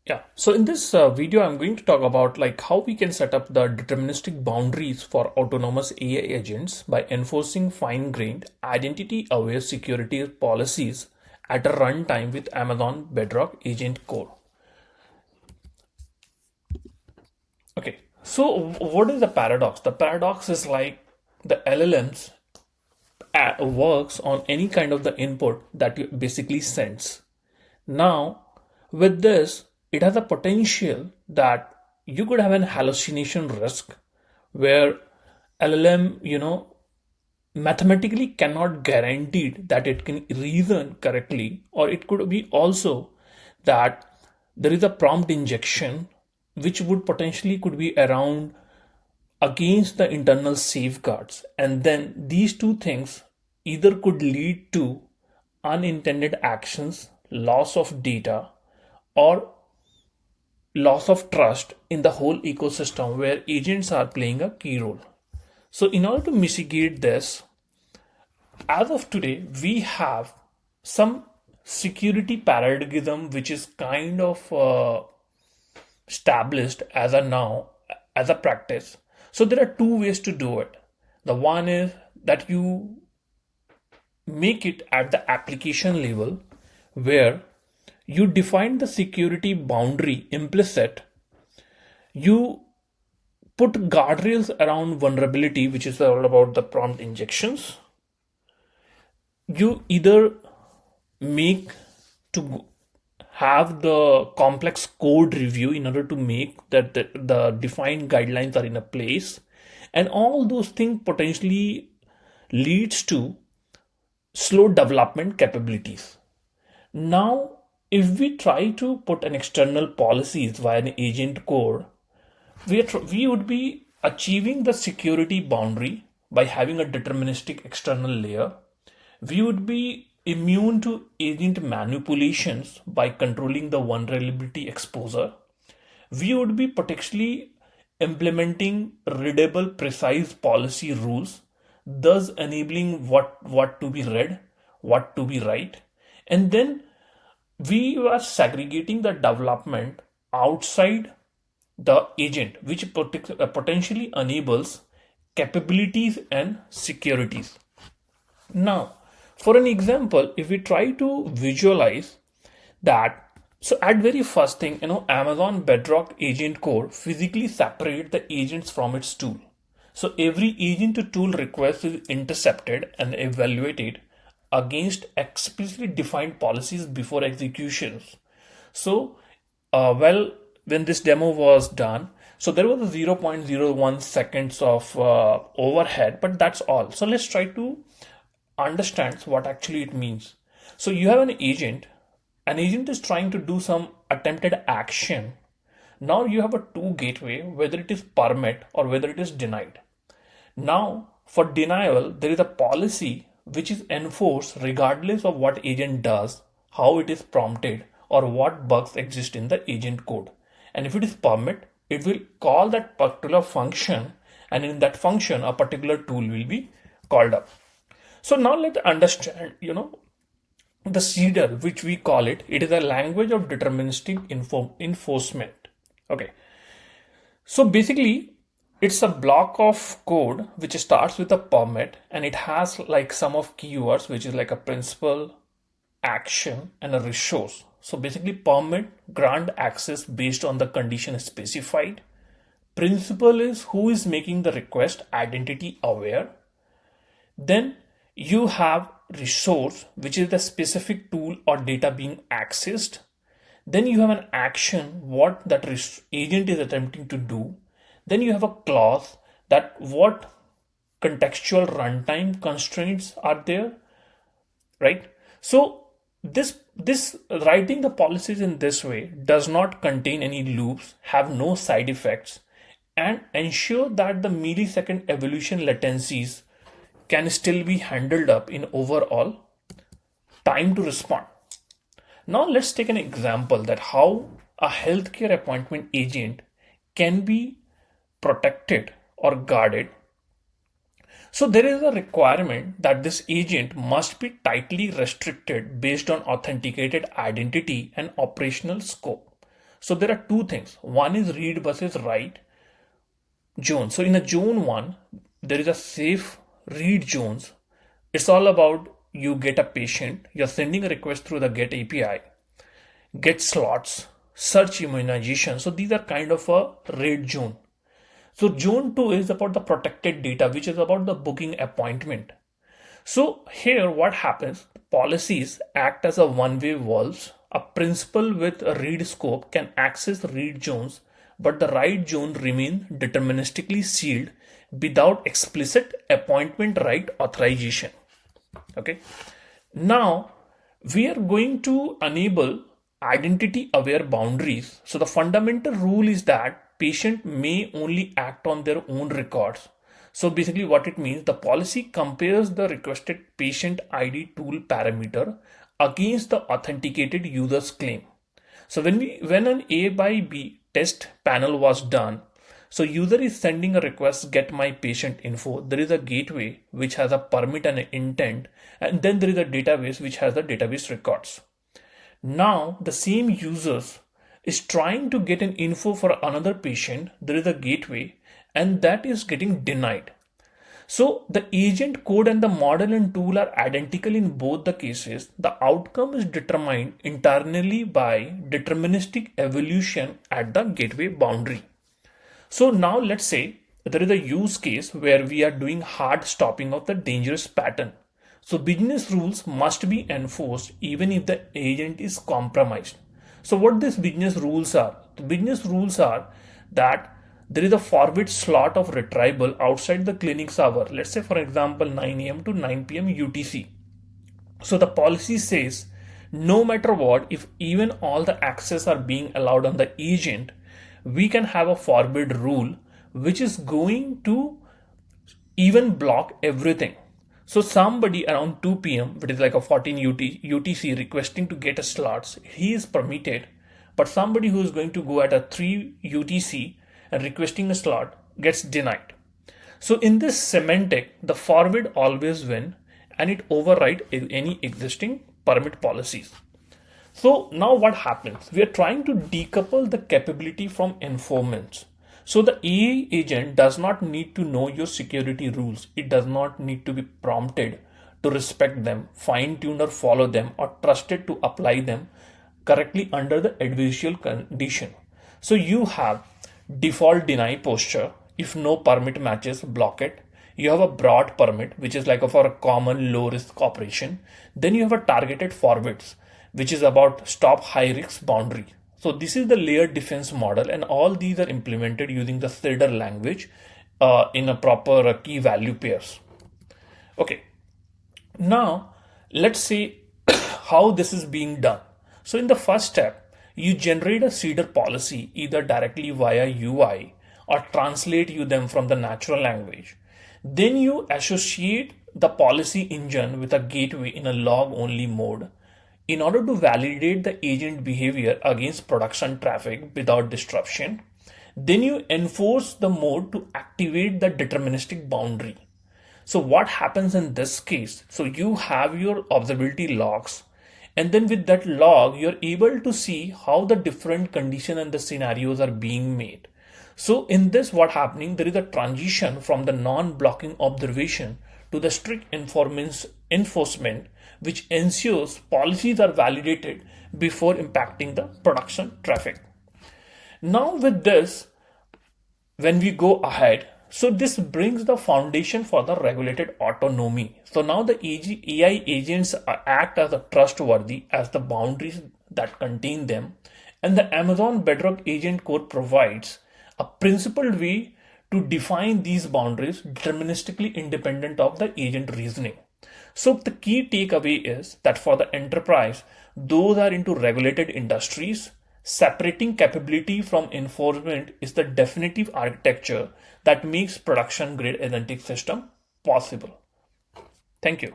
Yeah, so in this video, I'm going to talk about like how we can set up the deterministic boundaries for autonomous AI agents by enforcing fine-grained identity-aware security policies at a runtime with Amazon Bedrock Agent Core. Okay, so what is the paradox? The paradox is like the LLMs works on any kind of the input that you basically sends. Now, with this, it has a potential that you could have an hallucination risk where LLM, mathematically cannot guarantee that it can reason correctly, or it could be also that there is a prompt injection which would potentially could be around against the internal safeguards, and then these two things either could lead to unintended actions, loss of data, or loss of trust in the whole ecosystem where agents are playing a key role. So, in order to mitigate this, as of today, we have some security paradigm which is kind of established as a now as a practice. So there are two ways to do it. The one is that you make it at the application level where you define the security boundary implicit. You put guardrails around vulnerability, which is all about the prompt injections. You either make to have the complex code review in order to make that the defined guidelines are in a place, and all those things potentially leads to slow development capabilities. Now, if we try to put an external policies via an agent core, we would be achieving the security boundary by having a deterministic external layer. We would be immune to agent manipulations by controlling the vulnerability exposure. We would be potentially implementing readable, precise policy rules, thus enabling what to be read, what to be write, and then we are segregating the development outside the agent, which potentially enables capabilities and securities. Now, for an example, if we try to visualize that, so at very first thing, Amazon Bedrock Agent Core physically separate the agents from its tool. So every agent to tool request is intercepted and evaluated against explicitly defined policies before executions. So, when this demo was done, so there was a 0.01 seconds of overhead, but that's all. So let's try to understand what actually it means. So you have an agent is trying to do some attempted action. Now you have a two gateway, whether it is permit or whether it is denied. Now, for denial, there is a policy which is enforced regardless of what agent does, how it is prompted, or what bugs exist in the agent code. And if it is permit, it will call that particular function, and in that function, a particular tool will be called up. So now let's understand, the CEDAR, which we call it, it is a language of deterministic enforcement. Okay. So basically, it's a block of code which starts with a permit, and it has like some of keywords, which is like a principal, action, and a resource. So basically, permit grant access based on the condition specified. Principal is who is making the request, identity aware. Then you have resource, which is the specific tool or data being accessed. Then you have an action, what that agent is attempting to do. Then you have a clause that what contextual runtime constraints are there, right? So this writing the policies in this way does not contain any loops, have no side effects, and ensure that the millisecond evolution latencies can still be handled up in overall time to respond. Now let's take an example that how a healthcare appointment agent can be protected or guarded. So there is a requirement that this agent must be tightly restricted based on authenticated identity and operational scope. So there are two things. One is read versus write zones. So in a zone 1, there is a safe read zones. It's all about you get a patient, you're sending a request through the GET API, get slots, search immunization. So these are kind of a read zone. So zone 2 is about the protected data, which is about the booking appointment. So here what happens, policies act as a one-way valves. A principal with a read scope can access read zones, but the write zone remains deterministically sealed without explicit appointment right authorization. Okay. Now we are going to enable identity aware boundaries. So the fundamental rule is that patient may only act on their own records. So basically what it means, the policy compares the requested patient ID tool parameter against the authenticated user's claim. So when an A by B test panel was done, so user is sending a request, get my patient info. There is a gateway which has a permit and an intent, and then there is a database which has the database records. Now the same users is trying to get an info for another patient. There is a gateway and that is getting denied. So the agent code and the model and tool are identical in both the cases. The outcome is determined internally by deterministic evolution at the gateway boundary. So now let's say there is a use case where we are doing hard stopping of the dangerous pattern. So business rules must be enforced even if the agent is compromised. So what these business rules are? The business rules are that there is a forward slot of retrieval outside the clinic's hour. Let's say for example 9 a.m. to 9 p.m. UTC. So the policy says no matter what, if even all the access are being allowed on the agent, we can have a forward rule which is going to even block everything. So somebody around 2 p.m., which is like a 14 UTC requesting to get a slots, he is permitted. But somebody who is going to go at a 3 UTC and requesting a slot gets denied. So in this semantic, the forward always win and it overrides any existing permit policies. So now what happens? We are trying to decouple the capability from informants. So the AI agent does not need to know your security rules. It does not need to be prompted to respect them, fine-tune or follow them, or trusted to apply them correctly under the adversarial condition. So you have default deny posture. If no permit matches, block it. You have a broad permit, which is like for a common low risk operation. Then you have a targeted forwards, which is about stop high risk boundary. So this is the layered defense model, and all these are implemented using the CIDR language in a proper key value pairs. Okay. Now let's see how this is being done. So in the first step, you generate a CIDR policy either directly via UI or translate you them from the natural language. Then you associate the policy engine with a gateway in a log only mode in order to validate the agent behavior against production traffic without disruption. Then you enforce the mode to activate the deterministic boundary. So what happens in this case? So you have your observability logs, and then with that log, you're able to see how the different conditions and the scenarios are being made. So in this, what happening, there is a transition from the non-blocking observation to the strict enforcement, which ensures policies are validated before impacting the production traffic. Now with this, when we go ahead, so this brings the foundation for the regulated autonomy. So now the AI agents act as a trustworthy as the boundaries that contain them, and the Amazon Bedrock AgentCore provides a principled way to define these boundaries deterministically independent of the agent reasoning. So the key takeaway is that for the enterprise, those are into regulated industries, separating capability from enforcement is the definitive architecture that makes production grade agentic system possible. Thank you.